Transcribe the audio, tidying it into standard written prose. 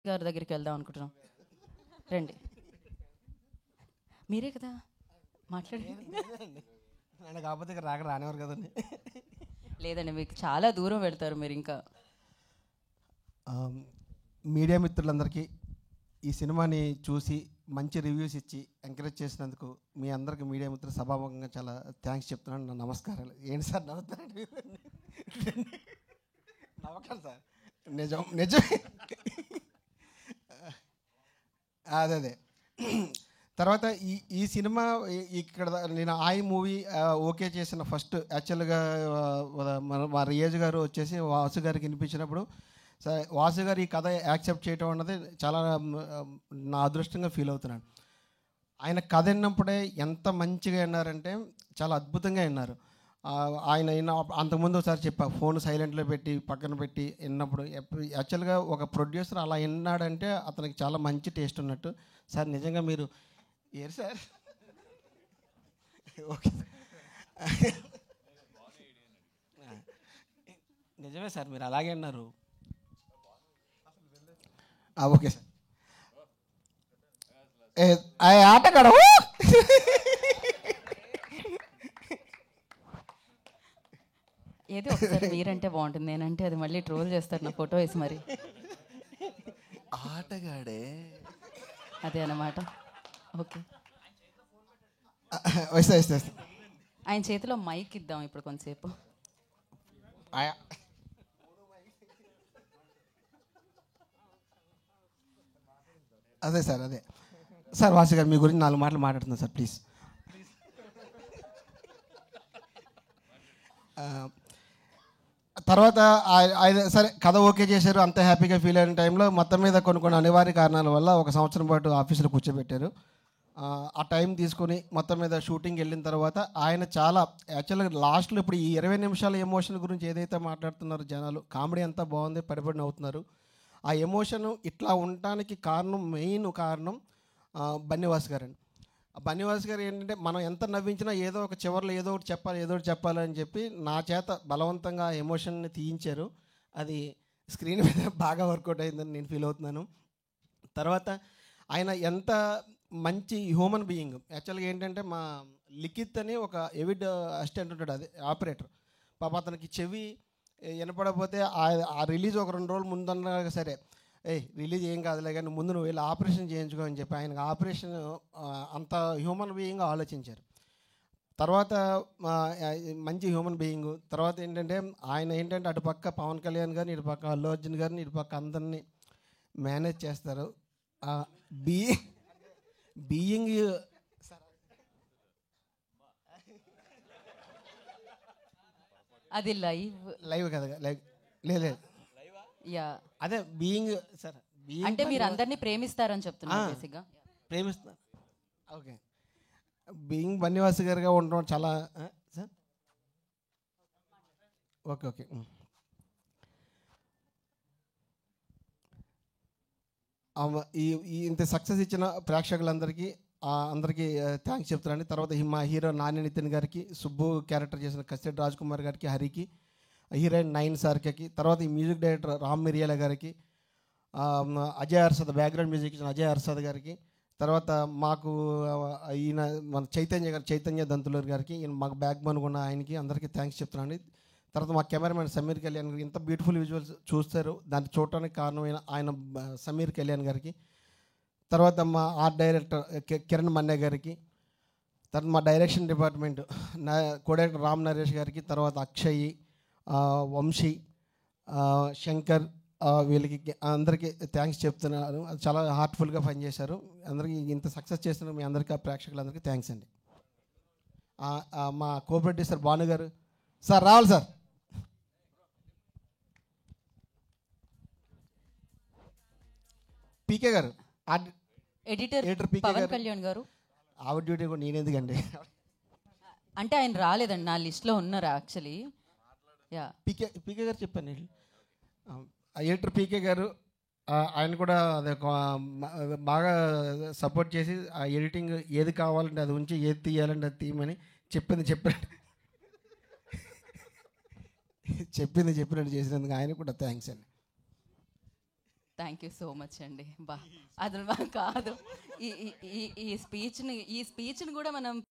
గారి దగ్గరికి వెళ్దాం అనుకుంటున్నాం. రండి, మీరే కదా మాట్లాడండి. నేను కాకపోతే ఇక్కడ రానివారు కదండి. లేదండి, మీకు చాలా దూరం వెళ్తారు మీరు. ఇంకా మీడియా మిత్రులందరికీ ఈ సినిమాని చూసి మంచి రివ్యూస్ ఇచ్చి ఎంకరేజ్ చేసినందుకు మీ అందరికి మీడియా మిత్రులు సభాముఖంగా చాలా థ్యాంక్స్ చెప్తున్నాను. నా నమస్కారాలు. ఏంటి సార్ నవ్వుతారండి? నవ్వకండి సార్, నిజం నిజమే. అదే తర్వాత ఈ సినిమా ఇక్కడ నేను ఆయి మూవీ ఓకే చేసిన ఫస్ట్ యాక్చువల్గా మా రియాజ్ గారు వచ్చేసి వాసు గారికి వినిపించినప్పుడు, వాసు గారు ఈ కథ యాక్సెప్ట్ చేయటం అన్నది చాలా నా అదృష్టంగా ఫీల్ అవుతున్నాను. ఆయన కథ విన్నప్పుడే ఎంత మంచిగా విన్నారంటే చాలా అద్భుతంగా విన్నారు. ఆయన అంతకుముందు ఒకసారి చెప్పా, ఫోన్ సైలెంట్లో పెట్టి పక్కన పెట్టి విన్నప్పుడు యాక్చువల్గా ఒక ప్రొడ్యూసర్ అలా విన్నాడంటే అతనికి చాలా మంచి టేస్ట్ ఉన్నట్టు. సార్ నిజంగా మీరు ఏరు సార్, ఓకే నిజమే సార్, మీరు అలాగే అన్నారు. Okay sir. ఆటగాడ ఏదో ఒకసారి మీరంటే బాగుంటుంది, నేనంటే అది మళ్ళీ ట్రోల్ చేస్తారు నా ఫోటో వేసి. మరి ఆటగాడే అదే అన్నమాట. ఓకే, వస్తా. ఆయన చేతిలో మైక్ ఇద్దాం ఇప్పుడు కొంతసేపు. అదే సార్, అదే సార్. వాసు గారు మీ గురించి 4 మాటలు మాట్లాడుతున్నాను సార్, ప్లీజ్. తర్వాత సరే కథ ఓకే చేశారు, అంత హ్యాపీగా ఫీల్ అయిన టైంలో మొత్తం మీద కొన్ని అనివార్య కారణాల వల్ల 1 సంవత్సరం పాటు ఆఫీసులో కూర్చోబెట్టారు. ఆ టైం తీసుకొని మొత్తం మీద షూటింగ్ వెళ్ళిన తర్వాత ఆయన చాలా యాక్చువల్గా లాస్ట్లో ఇప్పుడు ఈ 20 నిమిషాల ఎమోషన్ గురించి ఏదైతే మాట్లాడుతున్నారో జనాలు, కామెడీ అంతా బాగుంది, పడిపడి నవ్వుతున్నారు. ఆ ఎమోషన్ ఇట్లా ఉండటానికి మెయిన్ కారణం బన్నీవాస్ గారండి. బన్నీవాస్ గారు ఏంటంటే మనం ఎంత నవ్వించినా ఏదో ఒక చివరిలో ఏదో ఒకటి చెప్పాలని చెప్పి నా చేత బలవంతంగా ఎమోషన్ని తీయించారు. అది స్క్రీన్ మీద బాగా వర్కౌట్ అయిందని నేను ఫీల్ అవుతున్నాను. తర్వాత ఆయన ఎంత మంచి హ్యూమన్ బీయింగ్. యాక్చువల్గా ఏంటంటే మా లిఖిత్ అని ఒక ఎవిడ్ అసిస్టెంట్ ఉంటాడు, అది ఆపరేటర్. పాప అతనికి చెవి వినపడకపోతే ఆ రిలీజ్ ఒక 2 రోజులు ముందన్నా సరే, రిలీజ్ ఏం కాదులే కానీ ముందు నువ్వు వెళ్ళి ఆపరేషన్ చేయించుకో అని చెప్పి ఆయనకు ఆపరేషన్ అంత హ్యూమన్ బీయింగ్ ఆలోచించారు. తర్వాత మంచి హ్యూమన్ బీయింగ్. తర్వాత ఆయన ఏంటంటే అటుపక్క పవన్ కళ్యాణ్ గారిని, ఇటుపక్క అల్లు అర్జున్ గారిని, ఇటుపక్క అందరినీ మేనేజ్ చేస్తారు. బీయింగ్ అది లైవ్ కదా, లేదు యా, అదే బీయింగ్ సార్. అంటే మీరు అందరినీ ప్రేమిస్తారని చెప్తున్నారు బేసిక్గా. ప్రేమిస్తున్నారు. ఓకే, బీయింగ్ బన్నీవాస్ గారుగా ఉండడం చాలా సార్. ఓకే ఇంత సక్సెస్ ఇచ్చిన ప్రేక్షకులందరికీ అందరికీ థ్యాంక్స్ చెప్తున్నాను. తర్వాత మా హీరో నాని నితిన్ గారికి, సుబ్బు క్యారెక్టర్ చేసిన కసిరెడ్డి రాజ్ కుమార్ గారికి, హరికి, హీరోయిన్ నైన్ సార్కి, తర్వాత ఈ మ్యూజిక్ డైరెక్టర్ రామ్ మిరియాల గారికి, అజయ్ అర్షద్ బ్యాక్గ్రౌండ్ మ్యూజిక్ ఇచ్చిన అజయ్ అర్షద్ గారికి, తర్వాత మాకు ఈయన మన చైతన్య దంతులూరు గారికి, ఈయన మాకు బ్యాక్ బోన్ ఉన్న ఆయనకి అందరికీ థ్యాంక్స్ చెప్తున్నాను. తర్వాత మా కెమెరామెన్ సమీర్ కళ్యాణ్ గారికి, ఇంత బ్యూటిఫుల్ విజువల్స్ చూస్తారు దాన్ని చూడటానికి కారణమైన ఆయన సమీర్ కళ్యాణ్ గారికి, తర్వాత మా ఆర్ట్ డైరెక్టర్ కిరణ్ మన్నే గారికి, తర్వాత మా direction department co director Ram Naresh గారికి, తర్వాత అక్షయ్, వంశీ, శంకర్, వీళ్ళకి అందరికీ థ్యాంక్స్ చెప్తున్నాను. చాలా హార్ట్ఫుల్గా పనిచేశారు. అందరికీ ఇంత సక్సెస్ చేస్తున్న మీ అందరికీ, ఆ ప్రేక్షకులందరికీ థ్యాంక్స్ అండి. మా కో ప్రొడ్యూసర్ భాను గారు సార్ రావాలి సార్. పీకే గారు, ఎడిటర్ పవన్ కళ్యాణ్ గారు. ఆవిడ డ్యూటీ కూడా నేనెందుకండి, అంటే ఆయన రాలేదండి, నా లిస్ట్లో ఉన్నారు యాక్చువల్లీ. యా, పీకే గారు చెప్పాను. ఎడిటర్ పీకే గారు, ఆయన కూడా అదే బాగా సపోర్ట్ చేసి ఆ ఎడిటింగ్ ఏది కావాలంటే అది ఉంచి, ఏది తీయాలంటే అది తీయమని చెప్పింది చెప్పినట్టు చేసినందుకు ఆయన కూడా థ్యాంక్స్ అండి. థ్యాంక్ యూ సో మచ్ అండి. బా అది కాదు, ఈ స్పీచ్ని కూడా మనం